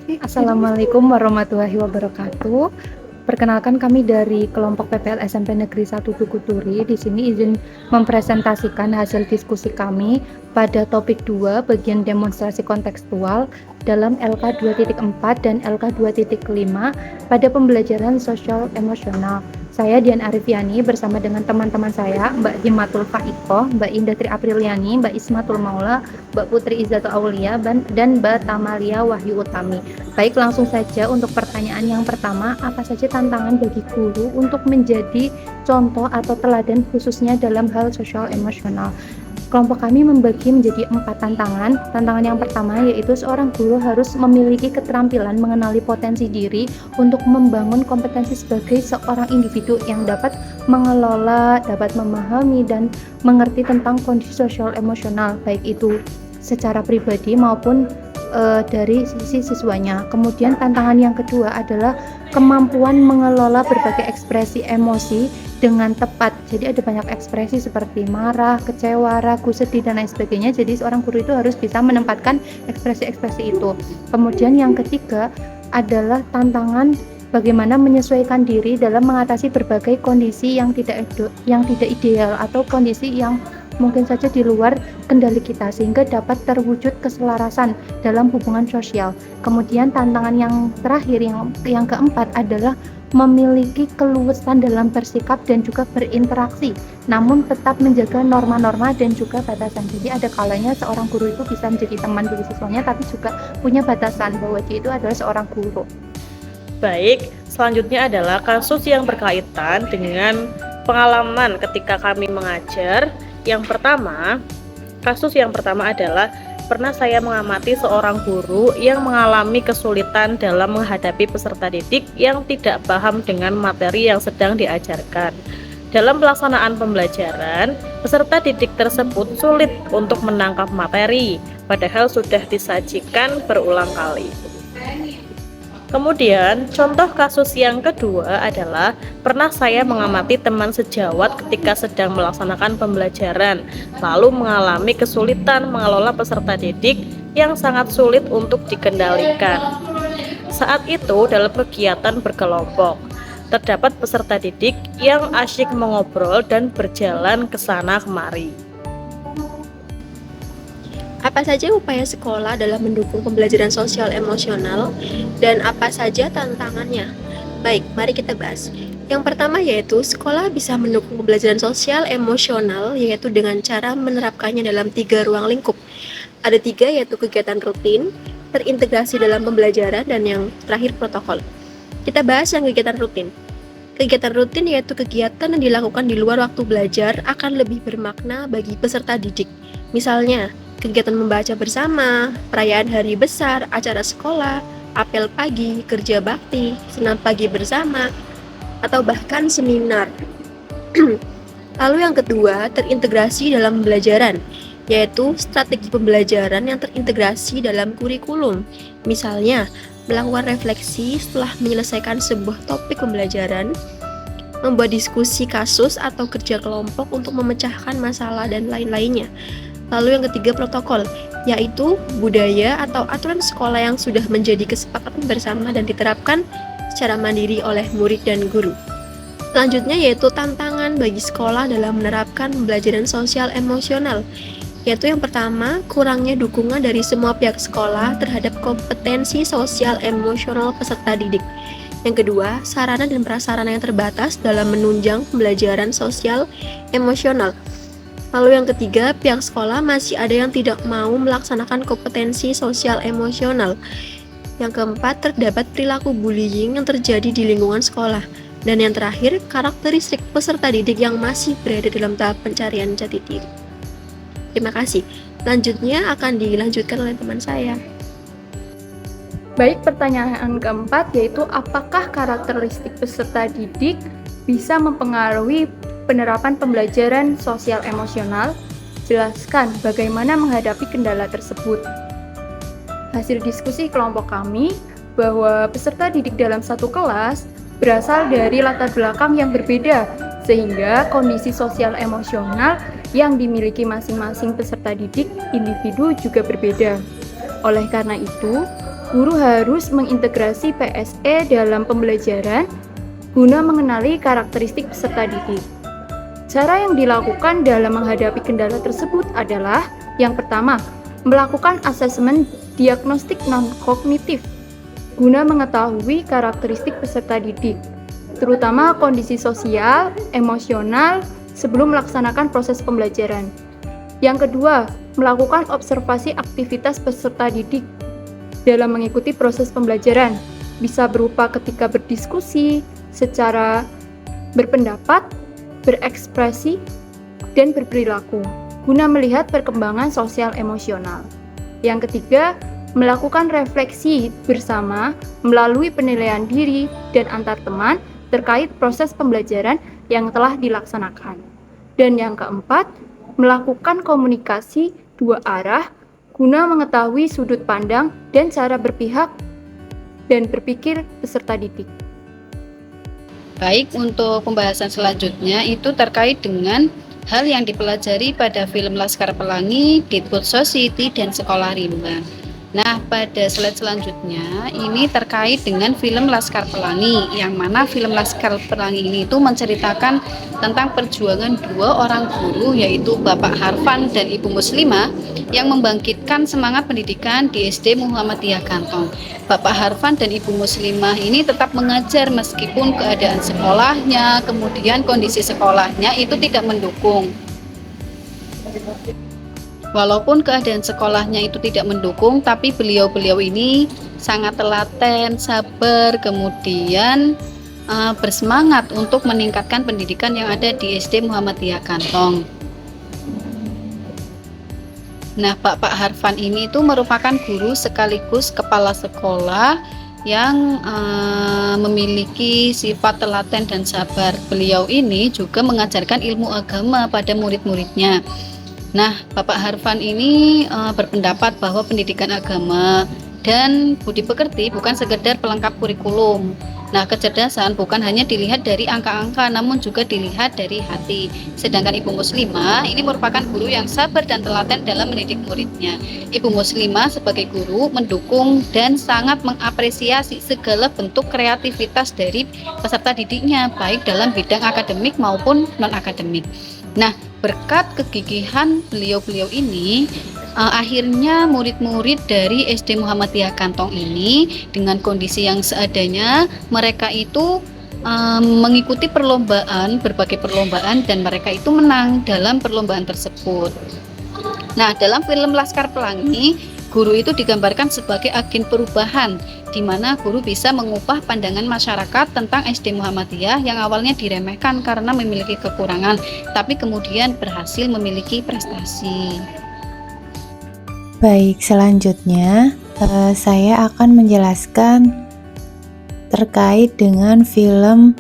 Assalamualaikum warahmatullahi wabarakatuh. Perkenalkan kami dari kelompok PPL SMP Negeri 1 Tugu Turi. Di sini izin mempresentasikan hasil diskusi kami pada topik 2 bagian demonstrasi kontekstual dalam LK 2.4 dan LK 2.5 pada pembelajaran sosial emosional. Saya Dian Arifiani bersama dengan teman-teman saya, Mbak Himatul Faikoh, Mbak Indah Tri Apriliani, Mbak Ismatul Maula, Mbak Putri Izzatul Aulia, dan Mbak Tamalia Wahyu Utami. Baik, langsung saja untuk pertanyaan yang pertama, apa saja tantangan bagi guru untuk menjadi contoh atau teladan khususnya dalam hal sosial emosional? Kelompok kami membagi menjadi 4 tantangan. Tantangan yang pertama yaitu seorang guru harus memiliki keterampilan mengenali potensi diri untuk membangun kompetensi sebagai seorang individu yang dapat mengelola, dapat memahami, dan mengerti tentang kondisi sosial emosional, baik itu secara pribadi maupun dari sisi siswanya. Kemudian tantangan yang kedua adalah kemampuan mengelola berbagai ekspresi emosi dengan tepat. Jadi ada banyak ekspresi seperti marah, kecewa, ragu, sedih, dan lain sebagainya. Jadi seorang guru itu harus bisa menempatkan ekspresi-ekspresi itu. Kemudian yang ketiga adalah tantangan bagaimana menyesuaikan diri dalam mengatasi berbagai kondisi yang tidak ideal atau kondisi yang mungkin saja di luar kendali kita sehingga dapat terwujud keselarasan dalam hubungan sosial. Kemudian tantangan yang terakhir yang keempat adalah memiliki keluasan dalam bersikap dan juga berinteraksi, namun tetap menjaga norma-norma dan juga batasan. Jadi ada kalanya seorang guru itu bisa menjadi teman bagi siswanya, tapi juga punya batasan bahwa dia itu adalah seorang guru. Baik, selanjutnya adalah kasus yang berkaitan dengan pengalaman ketika kami mengajar. Kasus yang pertama adalah pernah saya mengamati seorang guru yang mengalami kesulitan dalam menghadapi peserta didik yang tidak paham dengan materi yang sedang diajarkan. Dalam pelaksanaan pembelajaran, peserta didik tersebut sulit untuk menangkap materi, padahal sudah disajikan berulang kali. Kemudian, contoh kasus yang kedua adalah pernah saya mengamati teman sejawat ketika sedang melaksanakan pembelajaran, lalu mengalami kesulitan mengelola peserta didik yang sangat sulit untuk dikendalikan. Saat itu, dalam kegiatan berkelompok, terdapat peserta didik yang asyik mengobrol dan berjalan ke sana kemari. Apa saja upaya sekolah dalam mendukung pembelajaran sosial emosional dan apa saja tantangannya? Baik, mari kita bahas. Yang pertama yaitu sekolah bisa mendukung pembelajaran sosial emosional yaitu dengan cara menerapkannya dalam 3 ruang lingkup. Ada 3 yaitu kegiatan rutin, terintegrasi dalam pembelajaran, dan yang terakhir protokol. Kita bahas yang kegiatan rutin. Kegiatan rutin yaitu kegiatan yang dilakukan di luar waktu belajar akan lebih bermakna bagi peserta didik. Misalnya, kegiatan membaca bersama, perayaan hari besar, acara sekolah, apel pagi, kerja bakti, senam pagi bersama, atau bahkan seminar. Lalu yang kedua, terintegrasi dalam pembelajaran, yaitu strategi pembelajaran yang terintegrasi dalam kurikulum. Misalnya, melakukan refleksi setelah menyelesaikan sebuah topik pembelajaran, membuat diskusi kasus atau kerja kelompok untuk memecahkan masalah, dan lain-lainnya. Lalu yang ketiga, protokol, yaitu budaya atau aturan sekolah yang sudah menjadi kesepakatan bersama dan diterapkan secara mandiri oleh murid dan guru. Selanjutnya yaitu tantangan bagi sekolah dalam menerapkan pembelajaran sosial emosional, yaitu yang pertama, kurangnya dukungan dari semua pihak sekolah terhadap kompetensi sosial emosional peserta didik. Yang kedua, sarana dan prasarana yang terbatas dalam menunjang pembelajaran sosial emosional. Lalu yang ketiga, pihak sekolah masih ada yang tidak mau melaksanakan kompetensi sosial emosional. Yang keempat, terdapat perilaku bullying yang terjadi di lingkungan sekolah. Dan yang terakhir, karakteristik peserta didik yang masih berada dalam tahap pencarian jati diri. Terima kasih. Selanjutnya akan dilanjutkan oleh teman saya. Baik, pertanyaan keempat yaitu apakah karakteristik peserta didik bisa mempengaruhi penerapan pembelajaran sosial emosional? Jelaskan bagaimana menghadapi kendala tersebut. Hasil diskusi kelompok kami bahwa peserta didik dalam satu kelas berasal dari latar belakang yang berbeda, sehingga kondisi sosial emosional yang dimiliki masing-masing peserta didik individu juga berbeda. Oleh karena itu, Guru harus mengintegrasi PSE dalam pembelajaran guna mengenali karakteristik peserta didik. Cara yang dilakukan dalam menghadapi kendala tersebut adalah yang pertama, melakukan asesmen diagnostik non-kognitif guna mengetahui karakteristik peserta didik, terutama kondisi sosial, emosional sebelum melaksanakan proses pembelajaran. Yang kedua, melakukan observasi aktivitas peserta didik dalam mengikuti proses pembelajaran, bisa berupa ketika berdiskusi, secara berpendapat, berekspresi, dan berperilaku, guna melihat perkembangan sosial emosional. Yang ketiga, melakukan refleksi bersama melalui penilaian diri dan antar teman terkait proses pembelajaran yang telah dilaksanakan. Dan yang keempat, melakukan komunikasi dua arah guna mengetahui sudut pandang dan cara berpihak dan berpikir peserta didik. Baik, untuk pembahasan selanjutnya itu terkait dengan hal yang dipelajari pada film Laskar Pelangi, Deadwood Society, dan Sekolah Rimba. Nah, pada slide selanjutnya ini terkait dengan film Laskar Pelangi, yang mana film Laskar Pelangi ini itu menceritakan tentang perjuangan dua orang guru, yaitu Bapak Harfan dan Ibu Muslimah, yang membangkitkan semangat pendidikan di SD Muhammadiyah Gantong. Bapak Harfan dan Ibu Muslimah ini tetap mengajar meskipun keadaan sekolahnya, kemudian kondisi sekolahnya itu tidak mendukung. Walaupun keadaan sekolahnya itu tidak mendukung, tapi beliau-beliau ini sangat telaten, sabar, kemudian bersemangat untuk meningkatkan pendidikan yang ada di SD Muhammadiyah Gantong. Nah, Bapak Harfan ini itu merupakan guru sekaligus kepala sekolah yang memiliki sifat telaten dan sabar. Beliau ini juga mengajarkan ilmu agama pada murid-muridnya. Nah, Bapak Harfan ini berpendapat bahwa pendidikan agama dan budi pekerti bukan sekedar pelengkap kurikulum. Nah, kecerdasan bukan hanya dilihat dari angka-angka, namun juga dilihat dari hati. Sedangkan Ibu Muslimah ini merupakan guru yang sabar dan telaten dalam mendidik muridnya. Ibu Muslimah sebagai guru mendukung dan sangat mengapresiasi segala bentuk kreativitas dari peserta didiknya, baik dalam bidang akademik maupun non-akademik. Nah, berkat kegigihan beliau-beliau ini, akhirnya murid-murid dari SD Muhammadiyah Gantong ini dengan kondisi yang seadanya, mereka itu mengikuti perlombaan, berbagai perlombaan, dan mereka itu menang dalam perlombaan tersebut. Nah, dalam film Laskar Pelangi, guru itu digambarkan sebagai agen perubahan, di mana guru bisa mengubah pandangan masyarakat tentang SD Muhammadiyah yang awalnya diremehkan karena memiliki kekurangan, tapi kemudian berhasil memiliki prestasi. Baik, selanjutnya saya akan menjelaskan terkait dengan film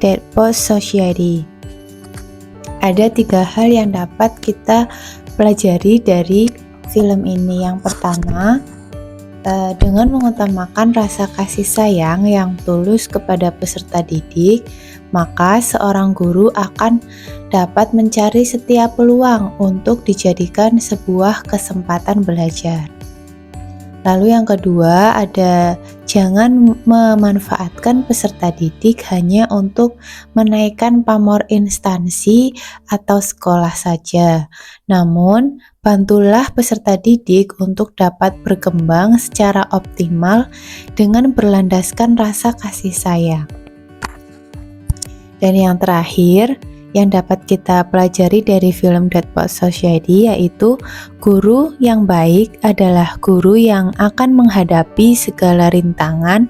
Deadwood Society. Ada 3 hal yang dapat kita pelajari dari film ini. Yang pertama, dengan mengutamakan rasa kasih sayang yang tulus kepada peserta didik, maka seorang guru akan dapat mencari setiap peluang untuk dijadikan sebuah kesempatan belajar. Lalu yang kedua, ada jangan memanfaatkan peserta didik hanya untuk menaikkan pamor instansi atau sekolah saja. Namun, bantulah peserta didik untuk dapat berkembang secara optimal dengan berlandaskan rasa kasih sayang. Dan yang terakhir, yang dapat kita pelajari dari film Deadwood Society, yaitu guru yang baik adalah guru yang akan menghadapi segala rintangan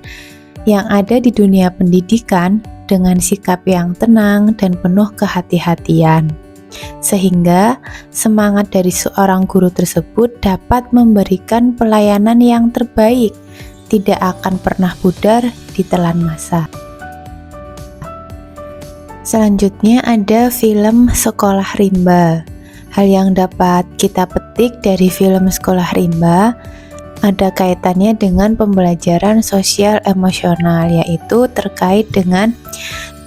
yang ada di dunia pendidikan dengan sikap yang tenang dan penuh kehati-hatian, sehingga semangat dari seorang guru tersebut dapat memberikan pelayanan yang terbaik, tidak akan pernah pudar ditelan masa. Selanjutnya ada film Sekolah Rimba. Hal yang dapat kita petik dari film Sekolah Rimba ada kaitannya dengan pembelajaran sosial emosional, yaitu terkait dengan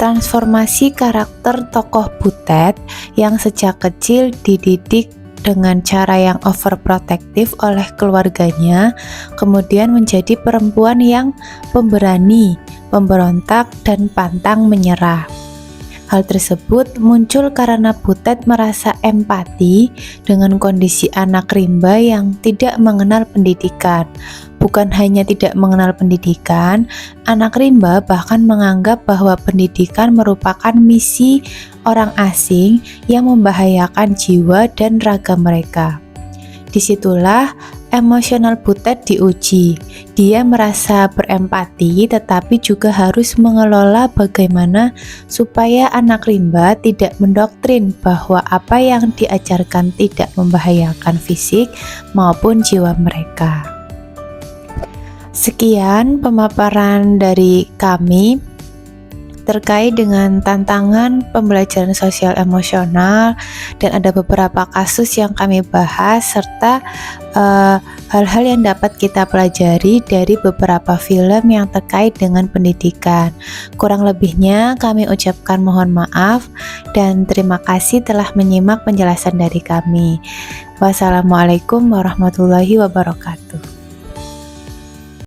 transformasi karakter tokoh Butet yang sejak kecil dididik dengan cara yang overprotective oleh keluarganya, kemudian menjadi perempuan yang pemberani, pemberontak, dan pantang menyerah. Hal tersebut muncul karena Butet merasa empati dengan kondisi anak rimba yang tidak mengenal pendidikan. Bukan hanya tidak mengenal pendidikan, anak rimba bahkan menganggap bahwa pendidikan merupakan misi orang asing yang membahayakan jiwa dan raga mereka. Disitulah emosional Butet diuji. Dia merasa berempati tetapi juga harus mengelola bagaimana supaya anak rimba tidak mendoktrin bahwa apa yang diajarkan tidak membahayakan fisik maupun jiwa mereka. Sekian pemaparan dari kami terkait dengan tantangan pembelajaran sosial emosional, dan ada beberapa kasus yang kami bahas serta hal-hal yang dapat kita pelajari dari beberapa film yang terkait dengan pendidikan. Kurang lebihnya kami ucapkan mohon maaf dan terima kasih telah menyimak penjelasan dari kami. Wassalamualaikum warahmatullahi wabarakatuh.